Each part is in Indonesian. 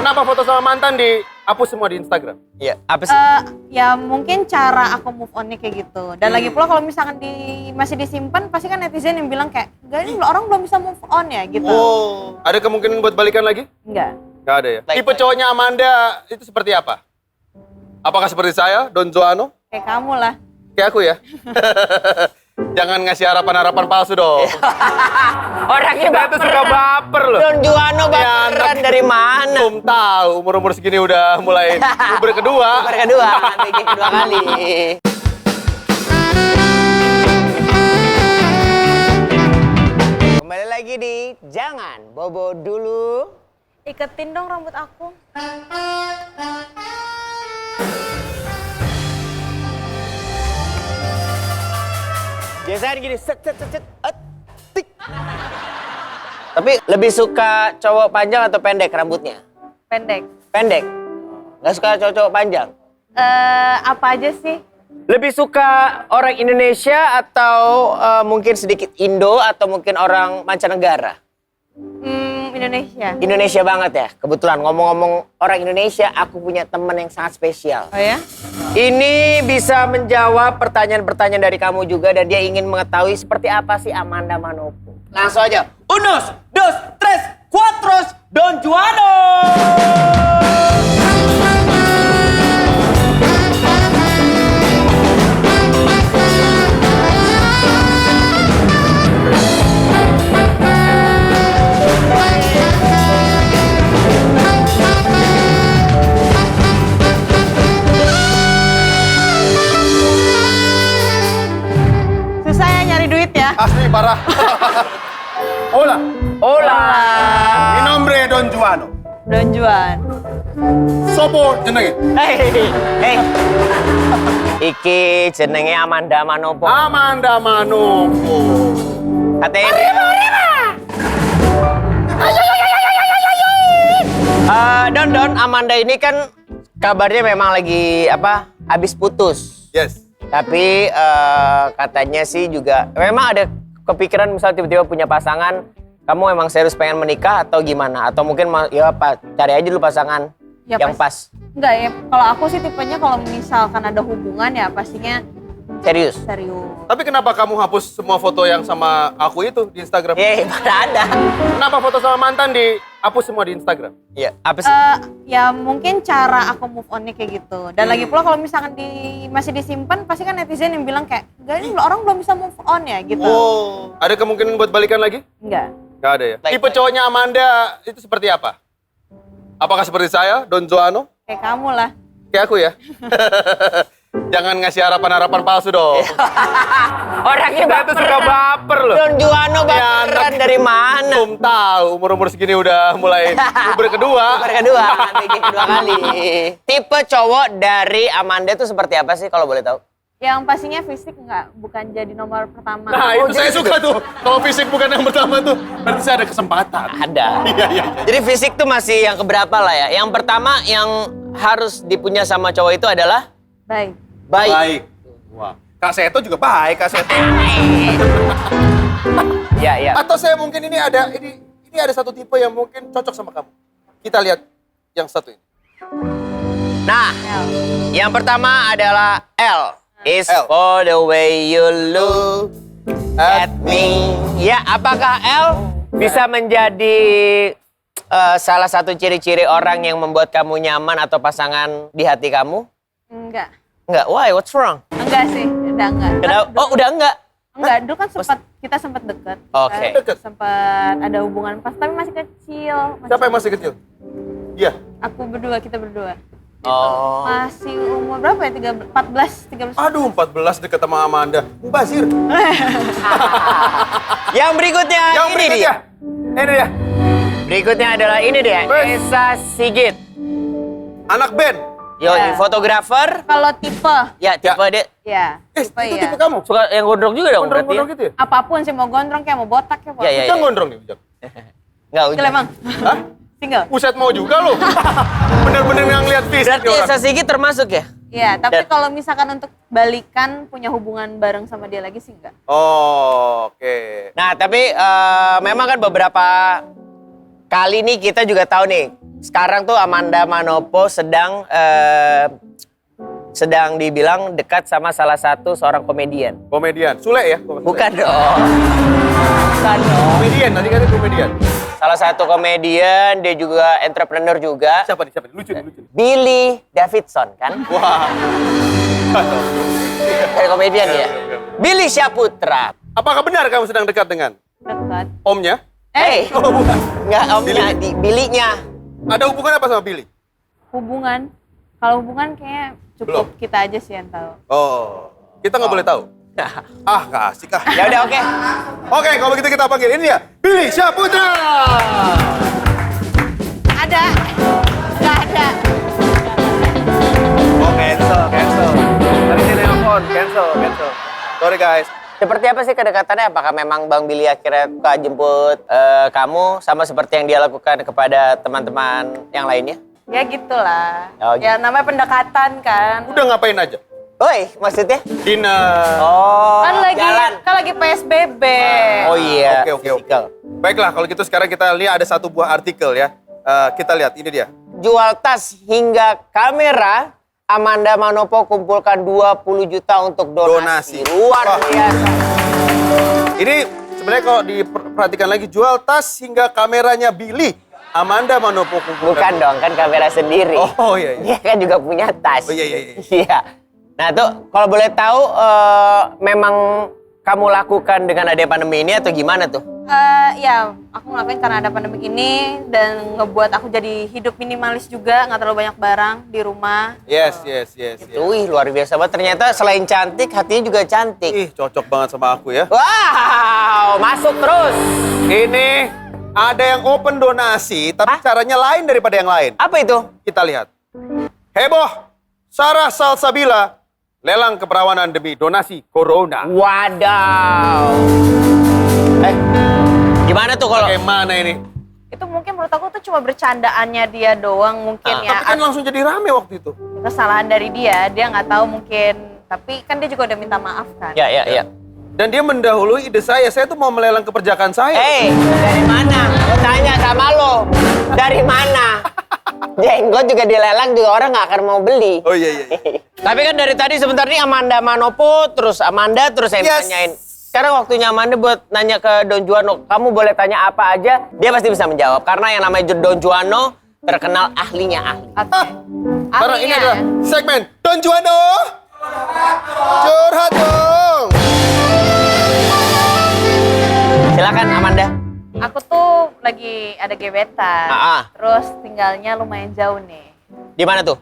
Kenapa foto sama mantan dihapus semua di Instagram? Iya, apa sih? Ya mungkin cara aku move on-nya kayak gitu. Dan lagi pula kalau misalkan masih disimpan, pasti kan netizen yang bilang kayak, enggak ini orang belum bisa move on ya gitu. Oh, ada kemungkinan buat balikan lagi? Enggak. Nggak ada ya? Baik, Tipe baik. cowoknya Amanda itu seperti apa? Apakah seperti saya, Don Joano? Kayak kamu lah. Kayak aku ya? Jangan ngasih harapan-harapan palsu dong. Orangnya Saya tuh suka baper loh. Don Juano Ya, baperan dari mana? Belum tahu, umur-umur segini udah mulai puber kedua. Baper kedua, bikin kedua kali. Kembali lagi di Jangan Bobo Dulu. Iketin dong rambut aku. Biasanya gini, set, tik. Tapi lebih suka cowok panjang atau pendek rambutnya? Pendek. Pendek. Nggak suka cowok-cowok panjang? Apa aja sih? Lebih suka orang Indonesia atau mungkin sedikit Indo atau mungkin orang mancanegara? Indonesia. Indonesia banget ya. Kebetulan ngomong-ngomong orang Indonesia, aku punya teman yang sangat spesial. Oh ya? Ini bisa menjawab pertanyaan-pertanyaan dari kamu juga dan dia ingin mengetahui seperti apa sih Amanda Manopo. Langsung aja. Unos, dos, tres, cuatros, Don Juano. Susah ya nyari duit ya? Asli parah. Hola, Hola. mi nombre Don Juano. Don Juan. Sopo jenenge? Hey. Iki jenenge Amanda Manopo. Amanda Manopo. Katanya Don, Amanda ini kan kabarnya memang lagi habis putus. Yes. Tapi katanya sih juga memang ada kepikiran misal tiba-tiba punya pasangan, kamu emang serius pengen menikah atau gimana? Atau mungkin cari aja dulu pasangan Ya, yang pas. Enggak ya, kalau aku sih tipenya kalau misalkan ada hubungan ya pastinya Serius. serius. Tapi kenapa kamu hapus semua foto yang sama aku itu di Instagram? Mana ada. Kenapa foto sama mantan dihapus semua di Instagram? Iya, apa sih? Ya mungkin cara aku move on-nya kayak gitu. Dan lagi pula kalau misalkan masih disimpan, pasti kan netizen yang bilang kayak, enggak ini orang belum bisa move on ya gitu. Oh, ada kemungkinan buat balikan lagi? Enggak. Nggak ada ya? Baik, Tipe baik. cowoknya Amanda itu seperti apa? Apakah seperti saya, Don Joano? Kayak kamu lah. Kayak aku ya? Jangan ngasih harapan-harapan palsu dong. Orangnya Saya tuh suka baper loh. Don Juano Ya, baperan dari mana? Belum tahu, umur-umur segini udah mulai puber kedua. Baper kedua, bikin kedua kali. Tipe cowok dari Amanda itu seperti apa sih kalau boleh tahu? Yang pastinya fisik bukan jadi nomor pertama. Nah, itu saya jadi suka tuh. Kalau fisik bukan yang pertama tuh, berarti saya ada kesempatan. Ada. Iya, iya. Jadi fisik tuh masih yang keberapa lah ya? Yang pertama yang harus dipunya sama cowok itu adalah Baik. baik. Baik. Wah, Kak Seto juga baik, Kak Seto. Ya. Atau saya mungkin ini ada satu tipe yang mungkin cocok sama kamu. Kita lihat yang satu ini. Nah, L. yang pertama adalah L. Is L. for the way you look at me. Ya, apakah L bisa menjadi salah satu ciri-ciri orang yang membuat kamu nyaman atau pasangan di hati kamu? Enggak. Enggak, why? What's wrong? Enggak sih, udah enggak. Kenapa? Oh, udah enggak? Enggak, dulu kan kita sempat deket. Oke. Deket? Sempat ada hubungan pas, tapi masih kecil. Siapa yang masih kecil? Iya. Kita berdua. Oh. Masih umur berapa ya? 13. Aduh, 14 deket sama Amanda. Mubazir. Yang berikutnya Yang ini berikutnya. dia. Ini dia. Berikutnya adalah ini dia, Wes. Esa Sigit. Anak band. Yo, Ya. fotografer. Kalau tipe, Ya, tipe dia ya. Itu Tipe tipe ya. kamu? suka yang gondrong juga dong berarti. Gondrong-gondrong gitu ya? Apapun sih, mau gondrong kayak mau botak kayak Ya, ya. Ujang gondrong nih, Ujang. Enggak, Single emang? Hah? Single? Buset mau juga lu. Bener-bener yang lihat fisik berarti nih orang. Esa Sigit termasuk ya? Iya, tapi Dan- kalau misalkan untuk balikan punya hubungan bareng sama dia lagi sih enggak. Oh, oke. Nah, tapi memang kan beberapa kali ini kita juga tahu nih. Sekarang tuh Amanda Manopo sedang dibilang dekat sama salah satu seorang komedian. Komedian. Sule ya? Bukan dong. Bukan dong. Komedian, tadi kan komedian. Salah satu komedian, dia juga entrepreneur juga. Siapa nih? Lucu nih. Billy Davidson kan? Wah. Kayak komedian ya. Billy Syahputra. Apakah benar kamu sedang dekat dengan Dekat. omnya? Hey, Oh, bukan. nggak omnya, Billy-nya. Ada hubungan apa sama Billy? Hubungan. Kalau hubungan kayaknya cukup Belum. kita aja sih yang tahu. Oh, kita nggak boleh tahu. Nggak asik ah. Ya udah oke. Oke, kalau begitu kita panggil ini ya, Billy Syahputra. Ada. Nggak ada. Oh, cancel. Tadi dia nelfon, cancel. Sorry guys. Seperti apa sih kedekatannya? Apakah memang Bang Billy akhirnya suka jemput kamu sama seperti yang dia lakukan kepada teman-teman yang lainnya? Ya gitulah. Oh, Ya namanya pendekatan kan. Udah ngapain aja? Woi, maksudnya? Dinner. Oh, Kan lagi PSBB. Oh iya. Oke. Physical. Baiklah, kalau gitu sekarang kita lihat ada satu buah artikel ya. Kita lihat, ini dia. Jual tas hingga kamera, Amanda Manopo kumpulkan 20 juta untuk donasi. Donasi. Luar Wah. biasa. Ini sebenarnya kalau diperhatikan lagi, jual tas hingga kameranya Billy. Amanda Manopo kumpulkan. Bukan dong, kan kamera sendiri. Oh iya. Dia kan juga punya tas. Oh, iya. Iya. Nah tuh, kalau boleh tahu, memang kamu lakukan dengan adanya pandemi ini atau gimana tuh? Ya, aku ngelakuin karena ada pandemi ini dan ngebuat aku jadi hidup minimalis juga, nggak terlalu banyak barang di rumah. Yes. Wih, luar biasa banget. Ternyata selain cantik, hatinya juga cantik. Ih, cocok banget sama aku ya. Wow, masuk terus. Ini ada yang open donasi, tapi Hah? caranya lain daripada yang lain. Apa itu? Kita lihat. Heboh, Sarah Salsabila, lelang keperawanan demi donasi corona. Wadaw. Gimana tuh kalau... Bagaimana ini? Itu mungkin menurut aku tuh cuma bercandaannya dia doang mungkin ya. Tapi kan langsung jadi rame waktu itu. Kesalahan dari dia nggak tahu mungkin. Tapi kan dia juga udah minta maaf kan. Ya. Dan dia mendahului ide saya tuh mau melelang keperjakaan saya. Dari mana? Gue tanya sama lo. Dari mana? Jenggot juga dilelang juga orang nggak akan mau beli. Oh iya. Tapi kan dari tadi sebentar nih Amanda Manopo, terus Amanda, terus saya Yes. tanyain. Sekarang waktunya Amanda buat nanya ke Don Juano. Kamu boleh tanya apa aja, dia pasti bisa menjawab. Karena yang namanya Don Juano terkenal ahlinya ahli. Oke. Karena ini Ahlinya. adalah segmen Don Juano. Curhat dong. Silakan Amanda. Aku tuh lagi ada gebetan. Terus tinggalnya lumayan jauh nih. Di mana tuh?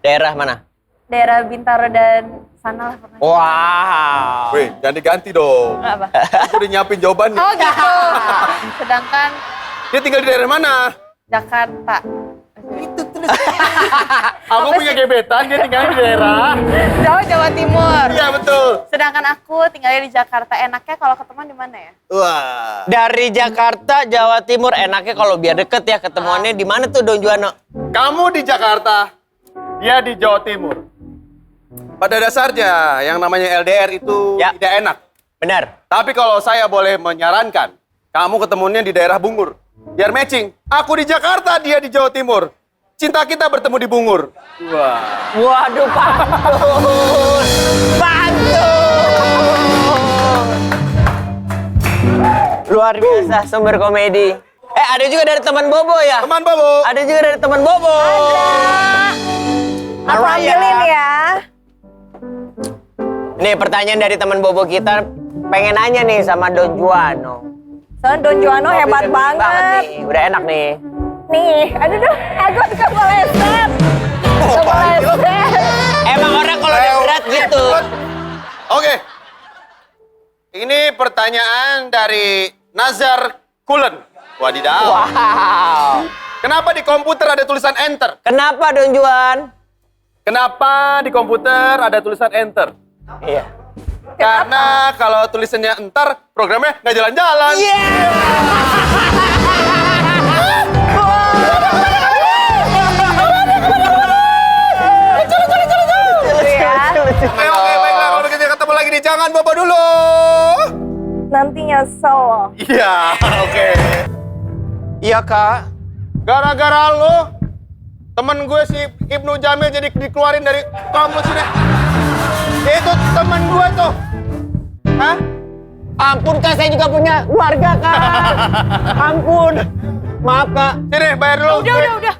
Daerah mana? Daerah Bintaro dan sana lah pokoknya. Wow. Weh, jangan diganti dong. Apa? Aku udah nyiapin jawabannya. Oh gitu. Sedangkan Dia tinggal di daerah mana? Jakarta. Aku punya gebetan, dia tinggal di daerah. Jauh Jawa Timur. Iya betul. Sedangkan aku tinggalnya di Jakarta. Enaknya kalau ketemuan di mana ya? Wah. Dari Jakarta, Jawa Timur, enaknya kalau biar deket ya ketemuannya di mana tuh Don Juano? Kamu di Jakarta, dia di Jawa Timur. Pada dasarnya yang namanya LDR itu Ya. tidak enak. Benar. Tapi kalau saya boleh menyarankan, kamu ketemunya di daerah Bungur. Biar matching. Aku di Jakarta, dia di Jawa Timur. Cinta kita bertemu di Bungur. Wah. Waduh, pantun. Luar biasa sumber komedi. Ada juga dari teman Bobo ya? Teman Bobo. Ada juga dari teman Bobo. Aku ambilin ya. Nih pertanyaan dari teman Bobo kita pengen nanya nih sama Don Juano. Soalnya Don Juano hebat banget. nih. Udah enak nih. Nih, aduh aku kepleset. Kepleset. Emang orang kalau udah berat gitu. Oke. Ini pertanyaan dari Nazar Kulen. Wadidaw. Wow. Kenapa di komputer ada tulisan enter? Kenapa Don Juan? Kenapa di komputer ada tulisan enter? Iya. Karena kalau tulisannya enter, programnya nggak jalan-jalan. Oke, baiklah. Kalau begitu ketemu lagi di Jangan Bobo dulu. Nanti nyesel. Iya, oke. Iya, Kak. Gara-gara lo, temen gue si Ibnu Jamil jadi dikeluarin dari kampus ini. Itu temen gue tuh. Hah? Ampun, Kak. Saya juga punya keluarga, Kak. Ampun. Maaf, Kak. Sini, bayar dulu. Udah.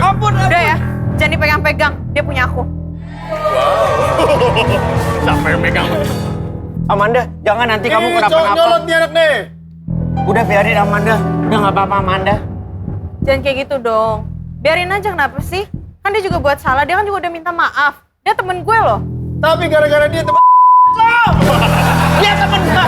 Ampun. Udah ya. Jangan dipegang-pegang. Dia punya aku. Siapa yang megang? Amanda, jangan nanti kamu Ini kenapa-napa. nyolot nih anak nih. Udah biarin, Amanda. Udah nggak apa-apa, Amanda. Jangan kayak gitu dong. Biarin aja, kenapa sih? Kan dia juga buat salah, dia kan juga udah minta maaf. Dia temen gue loh. Tapi gara-gara dia temen. Dia temen gue.